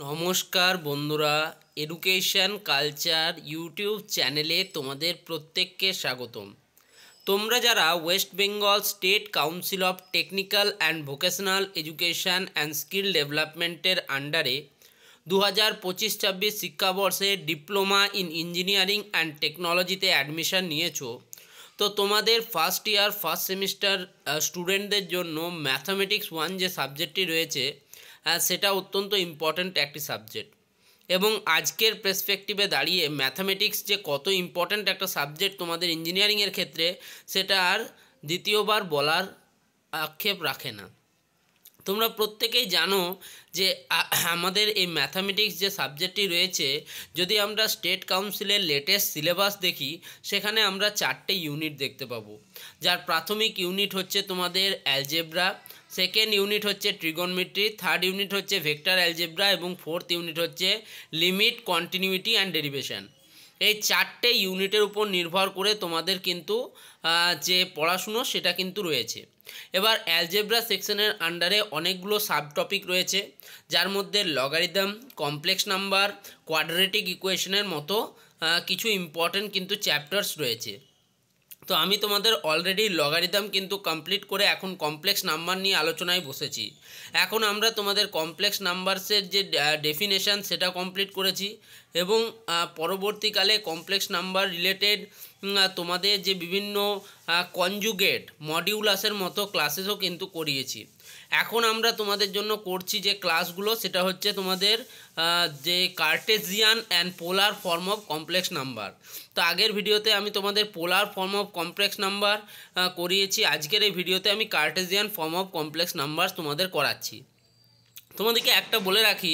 নমস্কার বন্ধুরা, education culture YouTube চ্যানেলে তোমাদের প্রত্যেককে স্বাগতম। তোমরা যারা West Bengal state council of technical and vocational education and skill ডেভেলপমেন্টের আন্ডারে 2025-26 শিক্ষাবর্ষে ডিপ্লোমা ইন ইঞ্জিনিয়ারিং অ্যান্ড টেকনোলজিতে অ্যাডমিশন নিয়েছো, তো তোমাদের ফার্স্ট ইয়ার ফার্স্ট সেমিস্টার স্টুডেন্টদের জন্য ম্যাথামেটিক্স 1 যে সাবজেক্টটি রয়েছে সেটা অত্যন্ত ইম্পর্ট্যান্ট একটি সাবজেক্ট। এবং আজকের পার্সপেক্টিভে দাঁড়িয়ে ম্যাথামেটিক্স যে কত ইম্পর্ট্যান্ট একটা সাবজেক্ট তোমাদের ইঞ্জিনিয়ারিংয়ের ক্ষেত্রে, সেটা আর দ্বিতীয়বার বলার আক্ষেপ রাখে না। তোমরা প্রত্যেকেই জানো যে আমাদের এই ম্যাথামেটিক্স যে সাবজেক্টটি রয়েছে, যদি আমরা স্টেট কাউন্সিলের লেটেস্ট সিলেবাস দেখি, সেখানে আমরা 4টে ইউনিট দেখতে পাবো। যার প্রাথমিক ইউনিট হচ্ছে তোমাদের অ্যালজেব্রা, সেকেন্ড ইউনিট হচ্ছে ট্রিগোনমেট্রি, থার্ড ইউনিট হচ্ছে ভেক্টর অ্যালজেব্রা এবং ফোর্থ ইউনিট হচ্ছে লিমিট, কন্টিনিউইটি অ্যান্ড ডেরিভেশন। এই 4টে ইউনিটের উপর নির্ভর করে তোমাদের কিন্তু যে পড়াশুনো সেটা কিন্তু রয়েছে। এবার অ্যালজেব্রা সেকশনের আন্ডারে অনেকগুলো সাব টপিক রয়েছে, যার মধ্যে লগারিদম, কমপ্লেক্স নাম্বার, কোয়াড্রেটিক ইকুয়েশনের মতো কিছু ইম্পর্টেন্ট কিন্তু চ্যাপ্টার্স রয়েছে। তো আমি তোমাদের অলরেডি লগারিদম কিন্তু কমপ্লিট করে এখন কমপ্লেক্স নাম্বার নিয়ে আলোচনায় বসেছি। এখন আমরা তোমাদের কমপ্লেক্স নাম্বারসের যে ডেফিনেশান সেটা কমপ্লিট করেছি এবং পরবর্তীকালে কমপ্লেক্স নাম্বার রিলেটেড তোমাদের যে বিভিন্ন কনজুগেট, মডিউলাসের মতো ক্লাসেসও কিন্তু করিয়েছি। এখন আমরা তোমাদের জন্য করছি যে ক্লাসগুলো, সেটা হচ্ছে তোমাদের যে Cartesian and polar form of complex number. তো আগের ভিডিওতে আমি তোমাদের polar form of complex number করিয়েছি, আজকের এই ভিডিওতে আমি Cartesian form of complex number তোমাদের করাচ্ছি। তোমাদেরকে একটা বলে রাখি,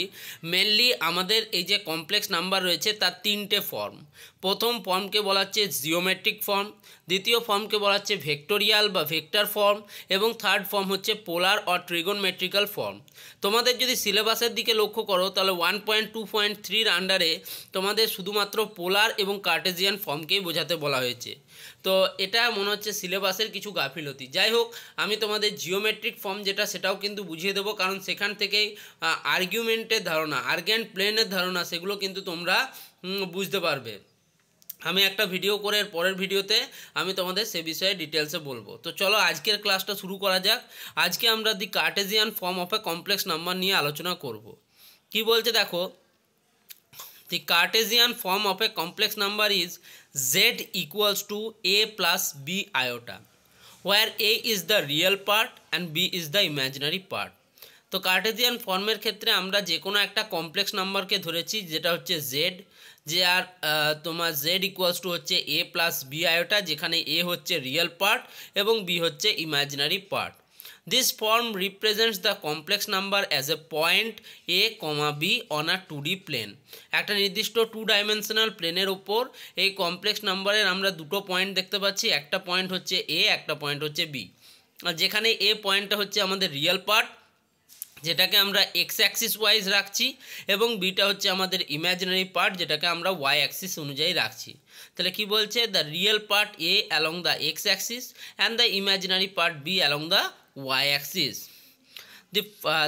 মেনলি আমাদের এই যে কমপ্লেক্স নাম্বার রয়েছে তার 3টে ফর্ম। প্রথম ফর্মকে বলা হচ্ছে জিওমেট্রিক ফর্ম, দ্বিতীয় ফর্মকে বলা হচ্ছে ভেক্টোরিয়াল বা ভেক্টর ফর্ম এবং থার্ড ফর্ম হচ্ছে পোলার অর ট্রিগোনমেট্রিক্যাল ফর্ম। তোমাদের যদি সিলেবাসের দিকে লক্ষ্য করো তাহলে 1.2.3-র আন্ডারে তোমাদের শুধুমাত্র পোলার এবং কার্টেজিয়ান ফর্মকেই বোঝাতে বলা হয়েছে। তো এটা মনে হচ্ছে সিলেবাসের কিছু গাফিলতি। যাই হোক, আমি তোমাদের জিওমেট্রিক ফর্ম যেটা সেটাও কিন্তু বুঝিয়ে দেবো, কারণ সেখান থেকেই আর্গুমেন্টের ধারণা, আর্গেন্ট প্লেনের ধারণা সেগুলো কিন্তু তোমরা বুঝতে পারবে। আমি একটা ভিডিও করে পরের ভিডিওতে আমি তোমাদের সে বিষয়ে ডিটেলসে বলবো। তো চলো আজকের ক্লাসটা শুরু করা যাক। আজকে আমরা the Cartesian form of a complex number নিয়ে আলোচনা করব। কি বলছে দেখো, the Cartesian form of a complex number is z equals to a plus b iota, where a is the real part and b is the imaginary part. তো Cartesian ফর্মের ক্ষেত্রে আমরা যে কোনো একটা কমপ্লেক্স নাম্বারকে ধরেছি, যেটা হচ্ছে জেড, যে আর তোমার জেড ইকুয়ালস টু হচ্ছে এ প্লাস বি আয়োটা, যেখানে এ হচ্ছে রিয়েল পার্ট এবং বি হচ্ছে imaginary part. This form represents the complex number as a point a, b on a 2D plane. একটা নির্দিষ্ট 2 ডাইমেনশনাল প্লেনের উপর এই কমপ্লেক্স নাম্বারের আমরা দুটো পয়েন্ট দেখতে পাচ্ছি, একটা পয়েন্ট হচ্ছে এ, একটা পয়েন্ট হচ্ছে বি। যেখানে এ পয়েন্টটা হচ্ছে আমাদের রিয়েল পার্ট, যেটাকে আমরা এক্স অ্যাক্সিস ওয়াইজ রাখছি, এবং বিটা হচ্ছে আমাদের ইমাজিনারি পার্ট, যেটাকে আমরা ওয়াই অ্যাক্সিস অনুযায়ী রাখছি। তাহলে কি বলছে, the real part A along the X axis and the imaginary part B along the Y axis.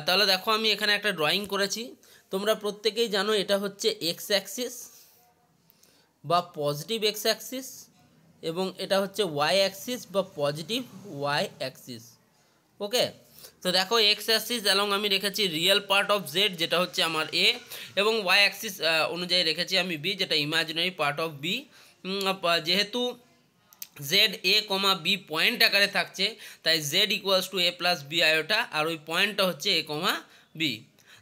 তাহলে দেখো আমি এখানে একটা ড্রয়িং করেছি, তোমরা প্রত্যেকেই জানো এটা হচ্ছে এক্স অ্যাক্সিস বা পজিটিভ এক্স অ্যাক্সিস, এবং এটা হচ্ছে ওয়াই অ্যাক্সিস বা পজিটিভ ওয়াই অ্যাক্সিস। ওকে, তো দেখো এক্স অ্যাক্সিস অ্যালং আমি রেখেছি রিয়েল পার্ট অফ জেড, যেটা হচ্ছে আমার এ, এবং ওয়াই অ্যাক্সিস অনুযায়ী রেখেছি আমি বি, যেটা ইমাজিনারি পার্ট অফ বি। যেহেতু জেড এ বি পয়েন্ট আকারে থাকছে, তাই Z equals to A plus B iota, আর ওই পয়েন্টটা হচ্ছে A B.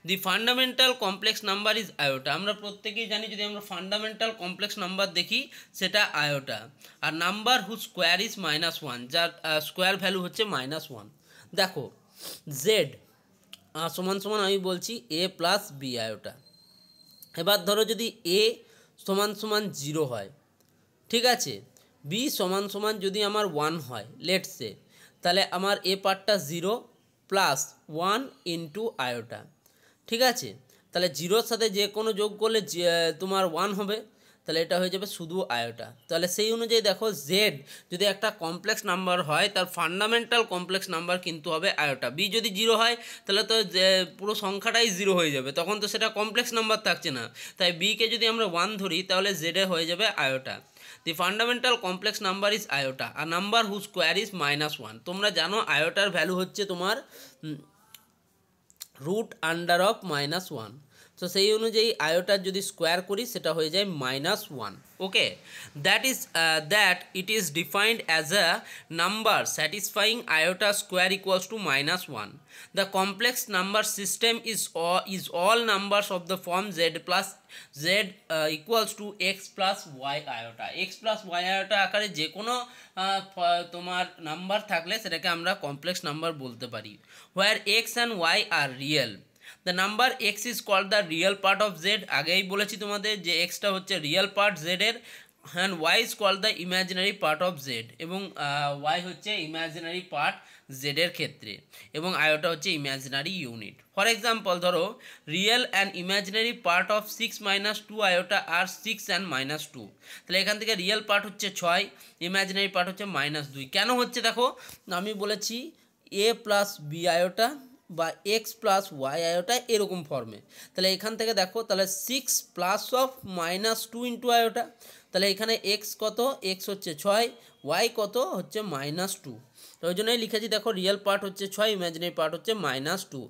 The fundamental complex number is iota. আমরা প্রত্যেকেই জানি যদি আমরা ফান্ডামেন্টাল কমপ্লেক্স নাম্বার দেখি সেটা আয়োটা। আর নাম্বার হু স্কোয়ার ইজ -1, যার স্কোয়ার ভ্যালু হচ্ছে -1। দেখো জেড সমান সমান আমি বলছি এ প্লাস বি আয়োটা। এবার ধরো যদি এ সমান সমান 0 হয়, ঠিক আছে, বি সমান সমান যদি আমার 1 হয় লেটস সে, তাহলে আমার এ পার্টটা 0 প্লাস 1 ইন্টু আয়োটা, ঠিক আছে। তাহলে 0-র সাথে যে কোনো যোগ করলে তোমার 1 হবে, তাহলে এটা হয়ে যাবে শুধু আয়োটা। তাহলে সেই অনুযায়ী দেখো জেড যদি একটা কমপ্লেক্স নাম্বার হয় তার ফান্ডামেন্টাল কমপ্লেক্স নাম্বার কিন্তু হবে আয়োটা। বি যদি জিরো হয় তাহলে তো পুরো সংখ্যাটাই জিরো হয়ে যাবে, তখন তো সেটা কমপ্লেক্স নাম্বার থাকছে না। তাই বিকে যদি আমরা 1 ধরি তাহলে জেডে হয়ে যাবে iota. The fundamental complex number is iota আর নাম্বার হু স্কোয়ার ইজ -1। তোমরা জানো আয়োটার ভ্যালু হচ্ছে তোমার √(-1). তো সেই অনুযায়ী আয়োটার যদি স্কোয়ার করি সেটা হয়ে যায় -1। Okay, that it is defined as a number satisfying iota square equals to -1। The complex number system is all numbers of the form z equals to x plus Y iota. x plus Y iota আকারে যে কোনো তোমার number থাকলে সেটাকে আমরা complex number বলতে পারি। Where x and y are real, the number x is called the real part of z। আগেই বলেছি তোমাদের যে এক্সটা হচ্ছে রিয়েল পার্ট জেডের, and y is called the imaginary part of z, এবং y হচ্ছে ইমাজিনারি পার্ট জেডের ক্ষেত্রে, এবং আয়োটা হচ্ছে ইমাজিনারি ইউনিট। ফর এক্সাম্পল ধরো real and imaginary part of 6 - 2 iota আর 6 and -2। তাহলে এখান থেকে রিয়েল পার্ট হচ্ছে 6, ইমাজিনারি পার্ট হচ্ছে -2। কেন হচ্ছে দেখো, আমি বলেছি a প্লাস বি আয়োটা বা এক্স প্লাস ওয়াই আয়োটা এরকম ফর্মে। তাহলে এখান থেকে দেখো তাহলে 6 প্লাস অফ -2 ইন্টু আয়োটা, তাহলে এখানে এক্স কত, এক্স হচ্ছে 6, ওয়াই কত হচ্ছে -2। তো ওই জন্যই লিখেছি দেখো রিয়েল পার্ট হচ্ছে 6, ইমাজিনারি পার্ট হচ্ছে -2।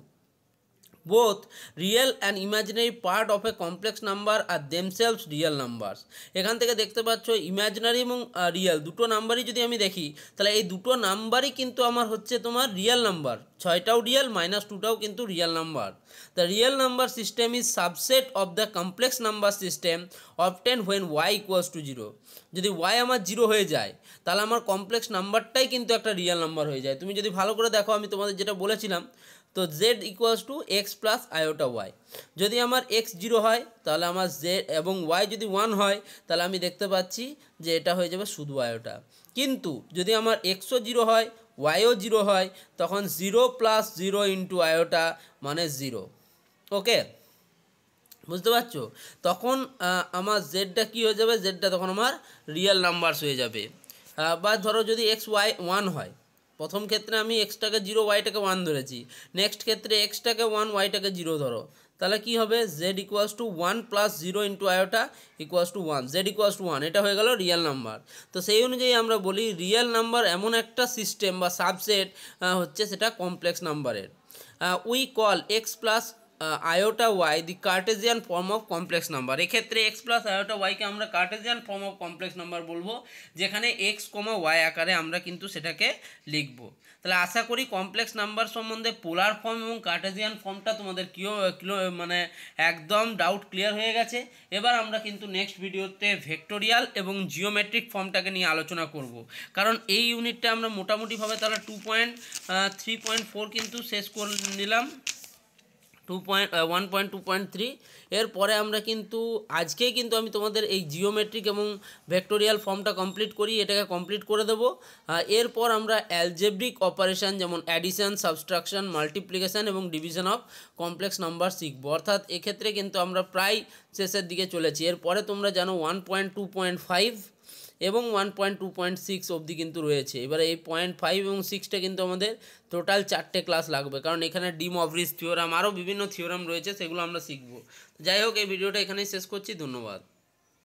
Both real and imaginary part of a complex number are themselves real numbers. এখান থেকে দেখতে পাচ্ছ ইমাজিনারি এবং রিয়েল দুটো নাম্বারই যদি আমি দেখি তাহলে এই দুটো নাম্বারই কিন্তু আমার হচ্ছে তোমার রিয়েল নাম্বার, 6টাও রিয়েল, -2টাও কিন্তু real number. The real number system is subset of the complex number system obtain when Y equals to 0। যদি ওয়াই আমার 0 হয়ে যায় তাহলে আমার কমপ্লেক্স নাম্বারটাই কিন্তু একটা রিয়েল নাম্বার হয়ে যায়। তুমি যদি ভালো করে দেখো আমি তোমাদের যেটা বলেছিলাম, তো z equals to X plus iota Y. যদি আমার x 0 হয় তাহলে আমার z এবং y যদি 1 হয় তাহলে আমি দেখতে পাচ্ছি যে এটা হয়ে যাবে শুধু আয়োটা। কিন্তু যদি আমার xও 0 হয়, yও 0 হয়, তখন 0 + 0 ইন্টু আয়োটা মানে 0। ওকে, বুঝতে পারছো? তখন আমার জেডটা কী হয়ে যাবে, জেডটা তখন আমার রিয়েল নাম্বারস হয়ে যাবে। বা ধরো যদি x y 1 হয়, প্রথম ক্ষেত্রে আমি এক্সটাকে 0 ওয়াইটাকে 1 ধরেছি, নেক্সট ক্ষেত্রে এক্সটাকে 1 ওয়াইটাকে 0 ধরো, তাহলে কি হবে z equals to 1 + 0 into iota equals to 1, z equals to 1, এটা হয়ে গেল রিয়েল নাম্বার। তো সেই অনুযায়ী আমরা বলি রিয়েল নাম্বার এমন একটা সিস্টেম বা সাবসেট হচ্ছে সেটা কমপ্লেক্স নাম্বারের। We call X plus iota Y the Cartesian form of complex number. এক্ষেত্রে এক্স প্লাস আয়োটা ওয়াইকে আমরা Cartesian form of complex number বলবো, যেখানে এক্স, ওয়াই আকারে আমরা কিন্তু সেটাকে লিখব। তাহলে আশা করি কমপ্লেক্স নাম্বার সম্বন্ধে পোলার ফর্ম এবং কার্টেজিয়ান ফর্মটা তোমাদের মানে একদম ডাউট ক্লিয়ার হয়ে গেছে। এবার আমরা কিন্তু নেক্সট ভিডিওতে ভেক্টোরিয়াল এবং জিওমেট্রিক ফর্মটাকে নিয়ে আলোচনা করব, কারণ এই ইউনিটটা আমরা মোটামুটিভাবে তাহলে 2.3.4 কিন্তু শেষ করে নিলাম, 1.2.3। এরপরে আমরা কিন্তু আজকেই কিন্তু আমি তোমাদের এই জিওমেট্রিক এবং ভেক্টোরিয়াল ফর্মটা কমপ্লিট করি, এটাকে কমপ্লিট করে দেবো। এরপর আমরা অ্যালজেব্রিক অপারেশন যেমন অ্যাডিশন, সাবস্ট্রাকশন, মাল্টিপ্লিকেশন এবং ডিভিশন অফ কমপ্লেক্স নাম্বার শিখবো। অর্থাৎ এক্ষেত্রে কিন্তু আমরা প্রায় শেষের দিকে চলেছি। এরপরে তোমরা জানো 1.2.5 এবং 1.2.6 অবধি কিন্তু রয়েছে। এবারে এই 0.5 এবং 6টা কিন্তু আমাদের টোটাল 4টে ক্লাস লাগবে, কারণ এখানে ডি মভরিজ থিওরাম আরও বিভিন্ন থিওরাম রয়েছে, সেগুলো আমরা শিখব। যাই হোক, এই ভিডিওটা এখানেই শেষ করছি। ধন্যবাদ।